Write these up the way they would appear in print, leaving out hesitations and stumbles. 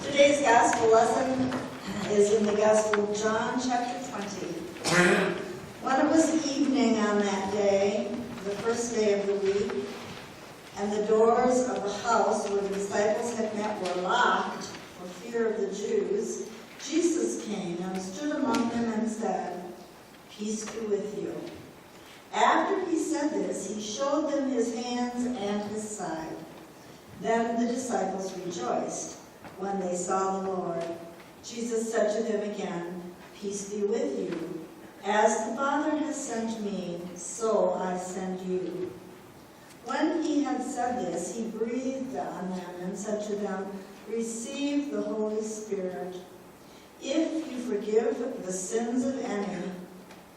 Today's gospel lesson is in the Gospel of John, chapter 20. When it was evening on that day, the first day of the week, and the doors of the house where the disciples had met were locked for fear of the Jews, Jesus came and stood among them and said, "Peace be with you." After he said this, he showed them his hands and his side. Then the disciples rejoiced when they saw the Lord. Jesus said to them again, "Peace be with you. As the Father has sent me, so I send you." When he had said this, he breathed on them and said to them, "Receive the Holy Spirit. If you forgive the sins of any,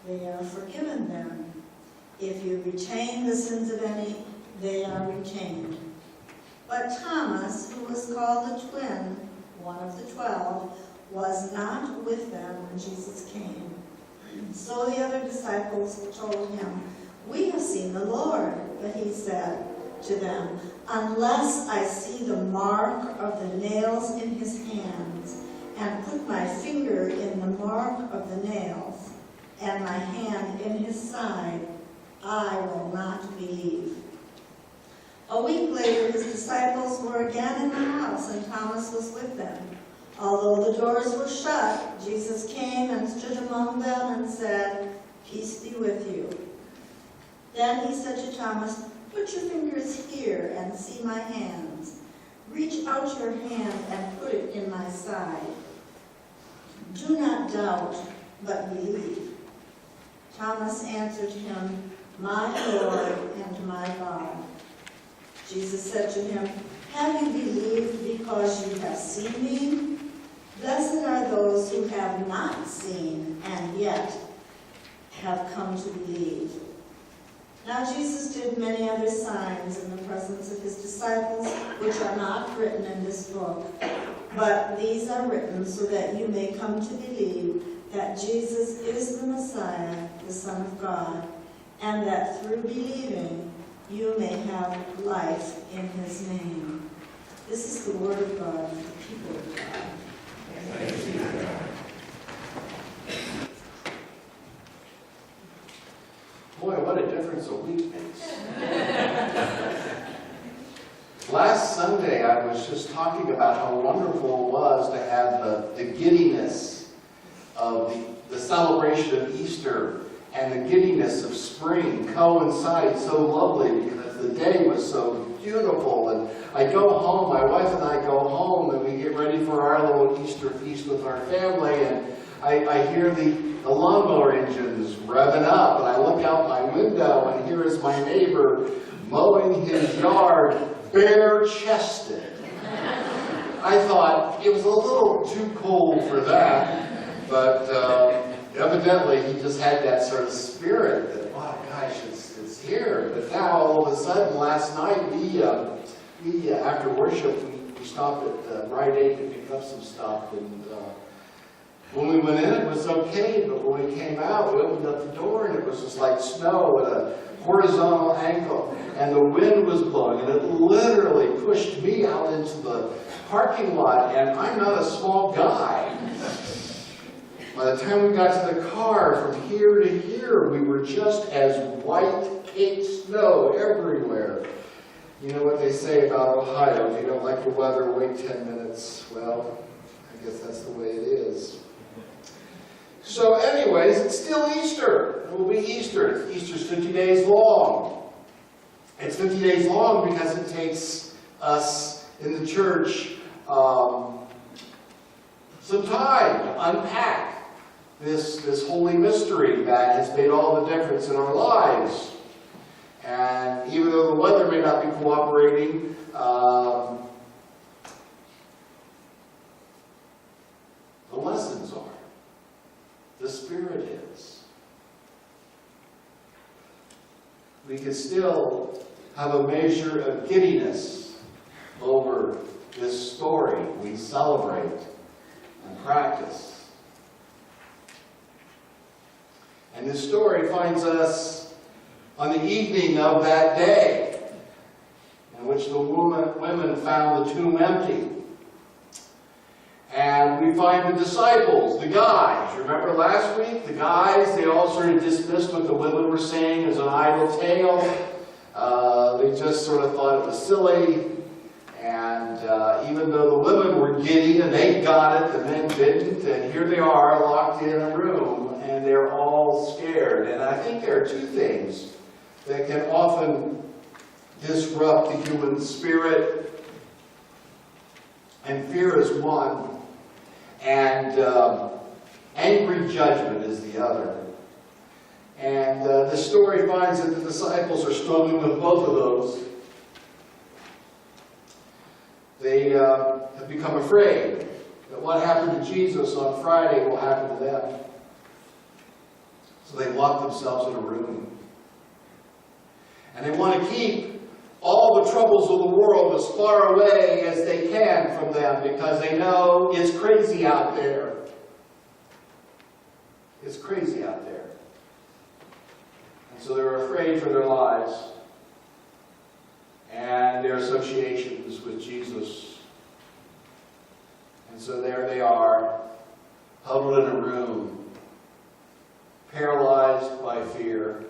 they are forgiven them. If you retain the sins of any, they are retained." But Thomas, who was called the twin, one of the 12, was not with them when Jesus came. So the other disciples told him, "We have seen the Lord." But he said to them, "Unless I see the mark of the nails in his hands, and put my finger in the mark of the nails, and my hand in his side, I will not believe." A week later, his disciples were again in the house, and Thomas was with them. Although the doors were shut, Jesus came and stood among them and said, "Peace be with you." Then he said to Thomas, "Put your fingers here and see my hands. Reach out your hand and put it in my side. Do not doubt, but believe." Thomas answered him, "My Lord and my God." Jesus said to him, "Have you believed because you have seen me? Blessed are those who have not seen and yet have come to believe." Now Jesus did many other signs in the presence of his disciples, which are not written in this book. But these are written so that you may come to believe that Jesus is the Messiah, the Son of God, and that through believing you may have life in his name. This is the word of God for the people of God. Thanks be to God. Boy, what a difference a week makes. Last Sunday, I was just talking about how wonderful it was to have the giddiness of the celebration of Easter and the giddiness of spring coincide so lovely because the day was so beautiful. And I go home, my wife and I go home, and we get ready for our little Easter feast with our family, and I hear the lawnmower engines revving up, and I look out my window, and here is my neighbor mowing his yard bare-chested. I thought it was a little too cold for that, but evidently he just had that sort of spirit that, wow, gosh, it's here. But now all of a sudden, last night, we after worship, we stopped at Rite Aid to pick up some stuff, and when we went in, it was okay, but when we came out, we opened up the door, and it was just like snow at a horizontal angle, and the wind was blowing, and it literally pushed me out into the parking lot, and I'm not a small guy. By the time we got to the car, from here to here, we were just as white caked snow everywhere. You know what they say about Ohio, if you don't like the weather, wait 10 minutes. Well, I guess that's the way it is. So anyways, it's still Easter. It will be Easter. Easter's 50 days long. It's 50 days long because it takes us in the church some time to unpack this holy mystery that has made all the difference in our lives. And even though the weather may not be cooperating, the lessons are. The Spirit is. We can still have a measure of giddiness over this story we celebrate and practice. And this story finds us on the evening of that day, in which the women found the tomb empty. And we find the disciples, the guys. Remember last week? The guys, they all sort of dismissed what the women were saying as an idle tale. They just sort of thought it was silly. And even though the women were giddy and they got it, the men didn't. And here they are locked in a room and they're all scared. And I think there are two things that can often disrupt the human spirit. And fear is one. And angry judgment is the other. And the story finds that the disciples are struggling with both of those. They have become afraid that what happened to Jesus on Friday will happen to them. So they lock themselves in a room. And they want to keep all the troubles of the world as far away as they can from them because they know it's crazy out there. It's crazy out there. And so they're afraid for their lives and their associations with Jesus. And so there they are, huddled in a room, paralyzed by fear.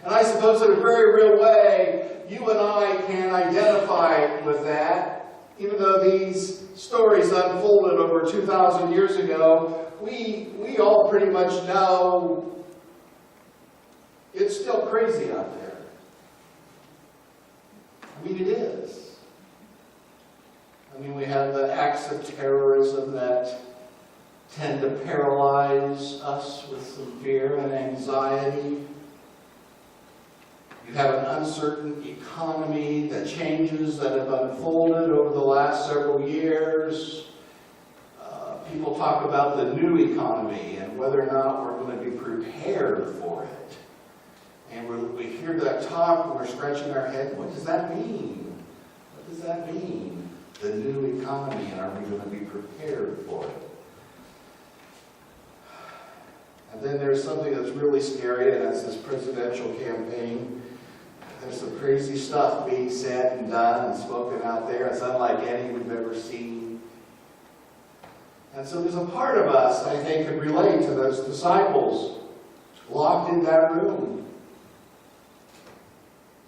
And I suppose in a very real way, you and I can identify with that. Even though these stories unfolded over 2,000 years ago, we all pretty much know it's still crazy out there. I mean, it is. I mean, we have the acts of terrorism that tend to paralyze us with some fear and anxiety. You have an uncertain economy, the changes that have unfolded over the last several years. People talk about the new economy and whether or not we're going to be prepared for it. And we hear that talk and we're scratching our head. What does that mean? What does that mean? The new economy, and are we going to be prepared for it? And then there's something that's really scary, and that's this presidential campaign. There's some crazy stuff being said and done and spoken out there. It's unlike any we've ever seen. And so there's a part of us, I think, could relate to those disciples locked in that room,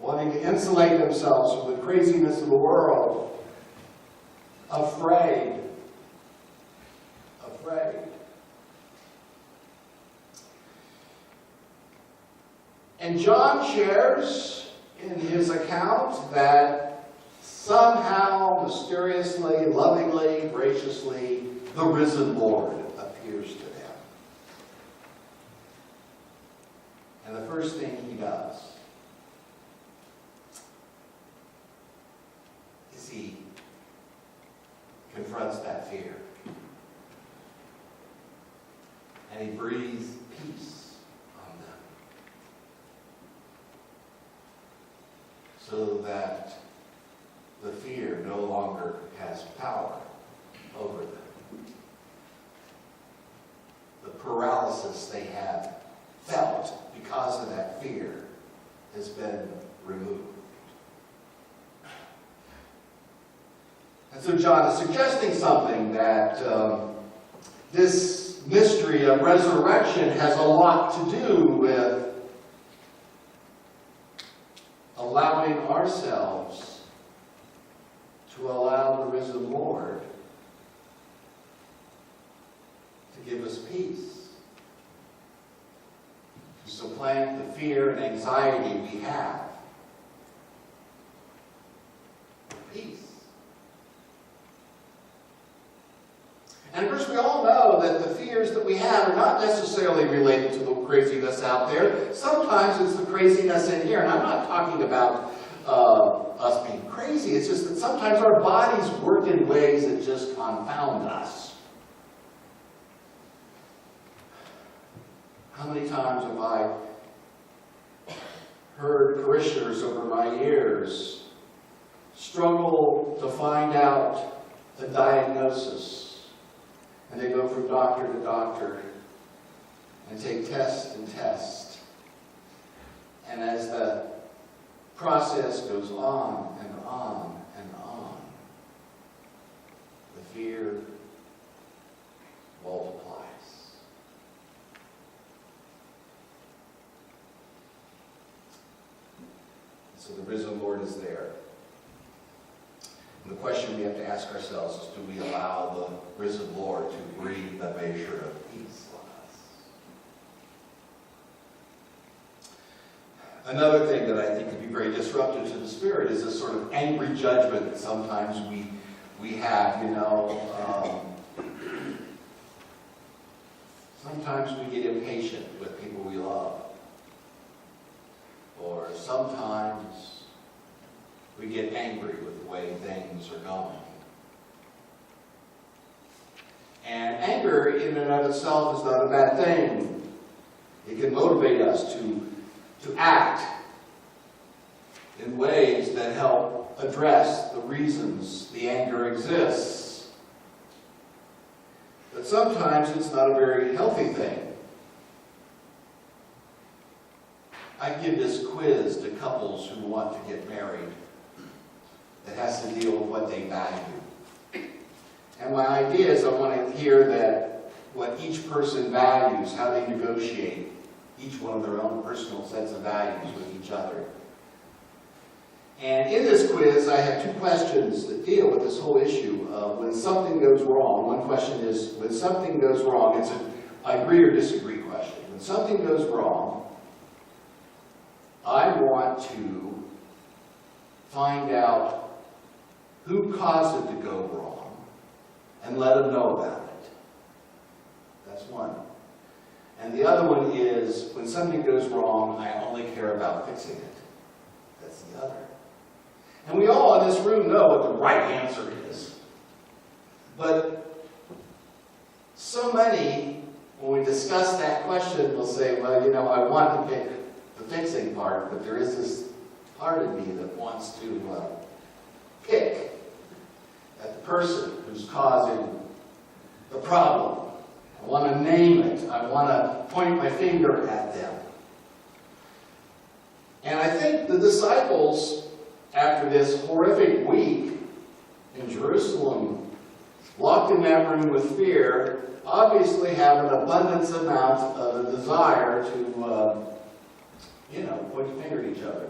wanting to insulate themselves from the craziness of the world, afraid. And John shares in his account that somehow, mysteriously, lovingly, graciously, the risen Lord appears to them. And the first thing he does is he confronts that fear. And he breathes peace on them. So that the fear no longer has power over them. The paralysis they have felt because of that fear has been removed. And so John is suggesting something that this mystery of resurrection has a lot to do with allowing ourselves to allow the risen Lord to give us peace, to supplant the fear and anxiety we have. Peace. And of course, we all know that the fears that we have are not necessarily related to the craziness out there. Sometimes it's the craziness in here. And I'm not talking about us being crazy. It's just that sometimes our bodies work in ways that just confound us. How many times have I heard parishioners over my years struggle to find out the diagnosis? And they go from doctor to doctor and take test and test. And as the process goes on and on and on, the fear So the risen Lord is there. And the question we have to ask ourselves is, do we allow the risen Lord to breathe a measure of peace on us? Another thing that I think could be very disruptive to the Spirit is this sort of angry judgment that sometimes we have, Sometimes we get impatient with people we love. Or sometimes we get angry with the way things are going. And anger in and of itself is not a bad thing. It can motivate us to act in ways that help address the reasons the anger exists. But sometimes it's not a very healthy thing. I give this quiz to couples who want to get married that has to deal with what they value. And my idea is I want to hear that what each person values, how they negotiate each one of their own personal sets of values with each other. And in this quiz, I have two questions that deal with this whole issue of when something goes wrong. One question is, when something goes wrong, it's an I agree or disagree question. When something goes wrong, I want to find out who caused it to go wrong and let them know about it. That's one. And the other one is, when something goes wrong, I only care about fixing it. That's the other. And we all in this room know what the right answer is. But so many, when we discuss that question, will say, well, I want to pick the fixing part, but there is this part of me that wants to pick at the person who's causing the problem. I want to name it. I want to point my finger at them. And I think the disciples, after this horrific week in Jerusalem, locked in that room with fear, obviously have an abundance amount of a desire to, point the finger at each other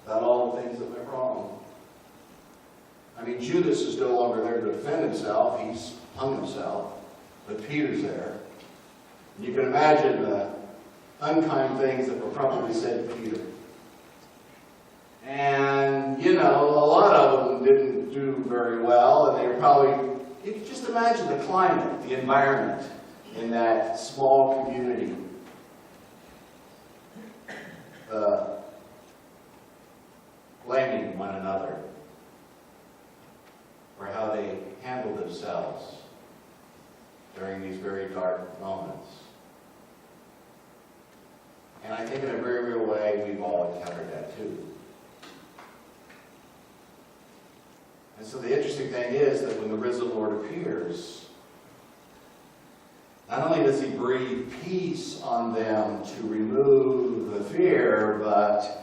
about all the things that went wrong. I mean, Judas is no longer there to defend himself. He's hung himself. But Peter's there. And you can imagine the unkind things that were probably said to Peter. And, a lot of them didn't do very well, and they were probably, you can just imagine the climate, the environment in that small community. Blaming one another for how they handled themselves during these very dark moments. And I think in a very real way, we've all encountered that too. And so the interesting thing is that when the risen Lord appears, not only does he breathe peace on them to remove the fear, but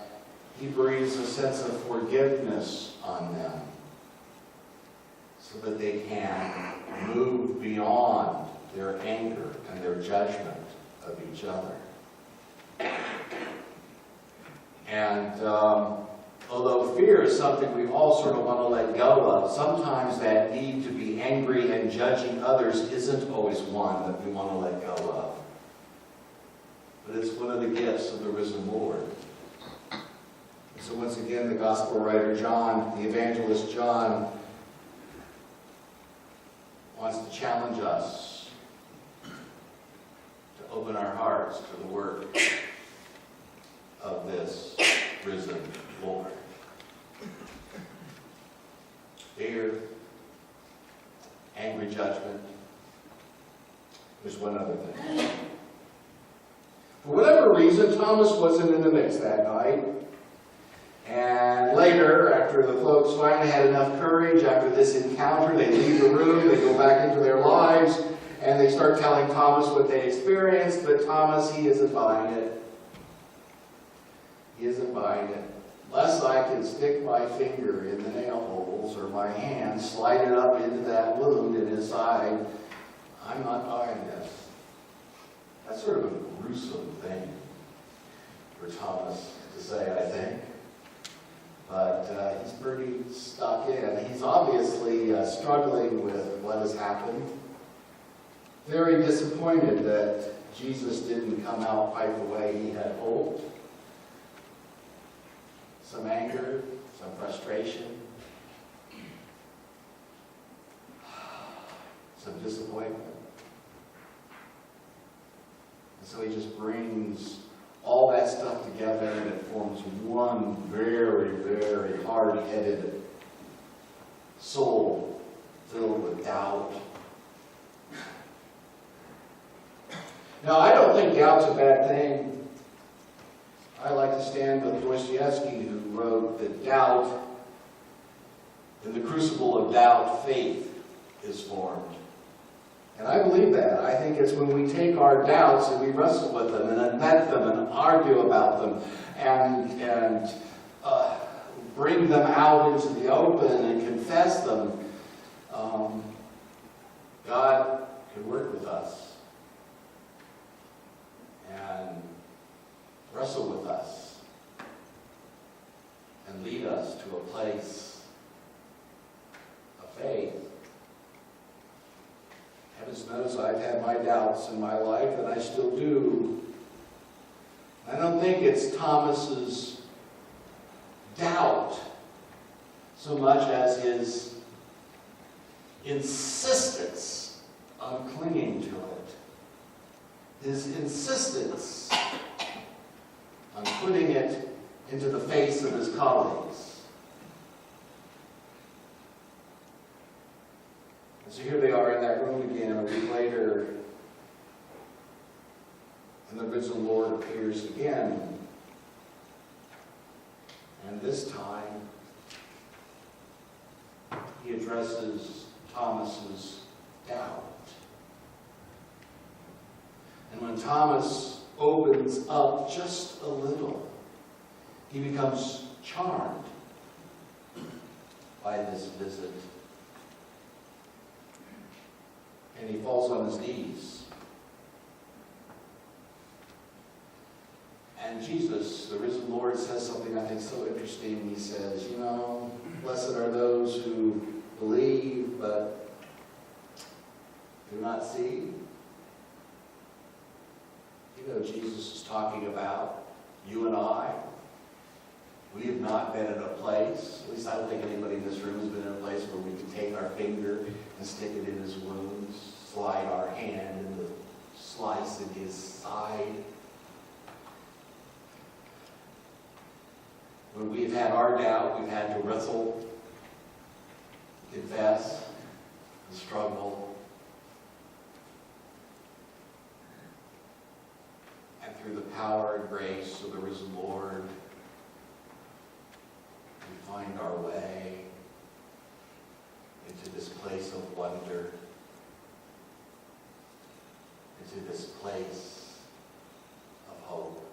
he breathes a sense of forgiveness on them so that they can move beyond their anger and their judgment of each other. And although fear is something we all sort of want to let go of, sometimes that need to be angry and judging others isn't always one that we want to let go of. But it's one of the gifts of the risen Lord. And so once again, the gospel writer John, the evangelist John, wants to challenge us to open our hearts to the work of this risen Lord. Fear, angry judgment. There's one other thing. For whatever reason, Thomas wasn't in the mix that night. And later, after the folks finally had enough courage, after this encounter, they leave the room, they go back into their lives, and they start telling Thomas what they experienced, but Thomas, he isn't buying it. He isn't buying it. Unless I can stick my finger in the nail holes or my hand slide it up into that wound in his side, I'm not buying this. That's sort of a gruesome thing for Thomas to say, I think. but he's pretty stuck in. He's obviously struggling with what has happened. Very disappointed that Jesus didn't come out quite the way he had hoped. Some anger, some frustration, some disappointment. And so he just brings all that stuff together and it forms one very, very hard-headed soul filled with doubt. Now, I don't think doubt's a bad thing. I like to stand with Dostoevsky, who wrote that doubt, in the crucible of doubt, faith is formed. And I believe that. I think it's when we take our doubts and we wrestle with them and admit them and argue about them and bring them out into the open and confess them, God can work with us and wrestle with us and lead us to a place of faith. Heavens knows I've had my doubts in my life, and I still do. I don't think it's Thomas's doubt so much as his insistence on clinging to it. His insistence on putting it into the face of his colleagues. And so here they are in that room again a week later, and the risen Lord appears again. And this time, he addresses Thomas's doubt. And when Thomas opens up just a little, he becomes charmed by this visit. And he falls on his knees. And Jesus, the risen Lord, says something I think so interesting. He says, blessed are those who believe but do not see. Jesus is talking about you and I. We have not been in a place, at least I don't think anybody in this room has been in a place where we can take our finger and stick it in his wounds, slide our hand in the slice in his side. When we've had our doubt, we've had to wrestle, confess, and struggle. And through the power and grace of the risen Lord, we find our way into this place of wonder, into this place of hope.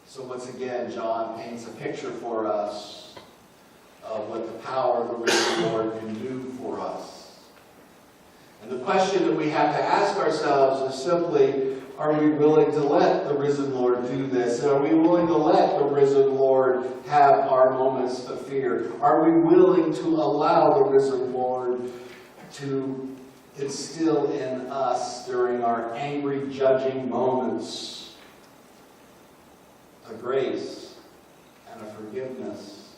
So once again, John paints a picture for us of what the power of the risen Lord can do for us. And the question that we have to ask ourselves is simply, are we willing to let the risen Lord do this? And are we willing to let the risen Lord have our moments of fear? Are we willing to allow the risen Lord to instill in us during our angry, judging moments a grace and a forgiveness?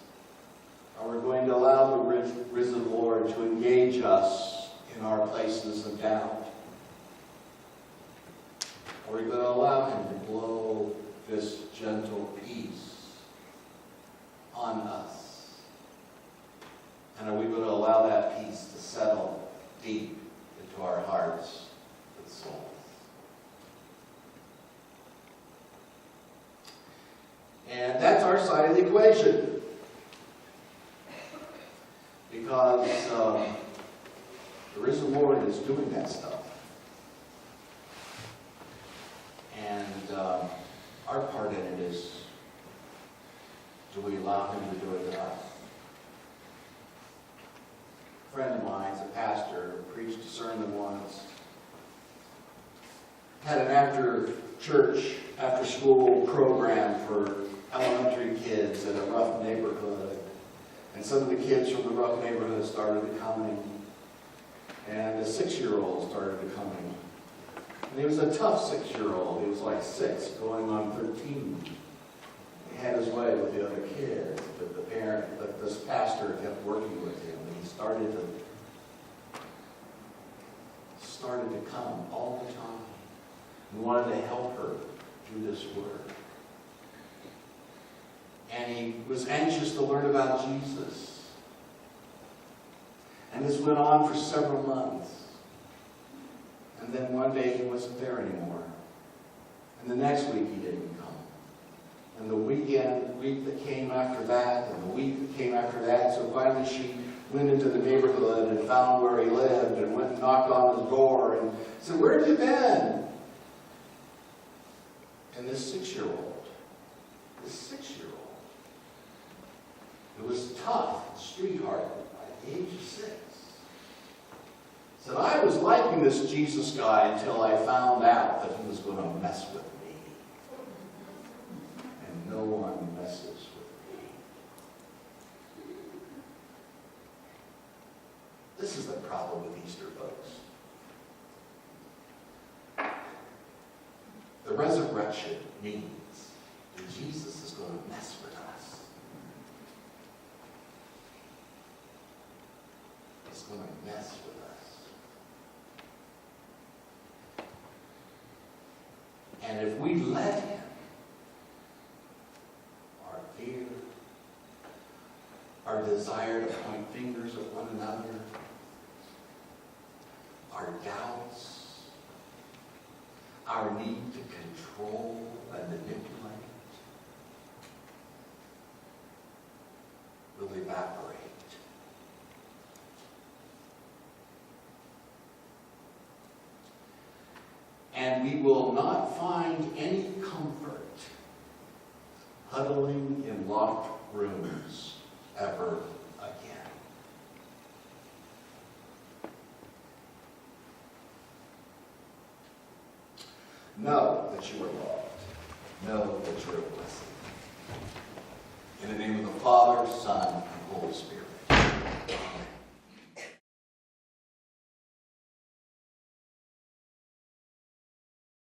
Are we going to allow the risen Lord to engage us in our places of doubt? Are we going to allow him to blow this gentle peace on us? And are we going to allow that peace to settle deep into our hearts and souls? And that's our side of the equation. Because the risen Lord is doing that stuff. And our part in it is, do we allow him to do it to us? A friend of mine, a pastor, preached a sermon once. Had an after-church, after-school program for elementary kids in a rough neighborhood. And some of the kids from the rough neighborhood started coming. And the 6-year-old started coming. And he was a tough 6-year-old. He was like 6, going on 13. He had his way with the other kids, but this pastor kept working with him, and he started to come all the time. He wanted to help her do this work. And he was anxious to learn about Jesus. And this went on for several months. And then one day he wasn't there anymore. And the next week he didn't come. And the week that came after that, and the week that came after that. So finally she went into the neighborhood and found where he lived and went and knocked on his door and said, "Where have you been?" And this 6-year-old, who was tough and street-hardened by the age of 6, said, "I was liking this Jesus guy until I found out that he was going to mess with me. And no one messes with me." This is the problem with Easter, folks. The resurrection means that Jesus is going to mess with us. He's going to mess with us. And if we let him, our fear, our desire to point fingers at one another, our doubts, our need to control and manipulate, will evaporate. And we will not find any comfort huddling in locked rooms ever again. Know that you are loved. Know that you are blessed. In the name of the Father, Son, and Holy Spirit.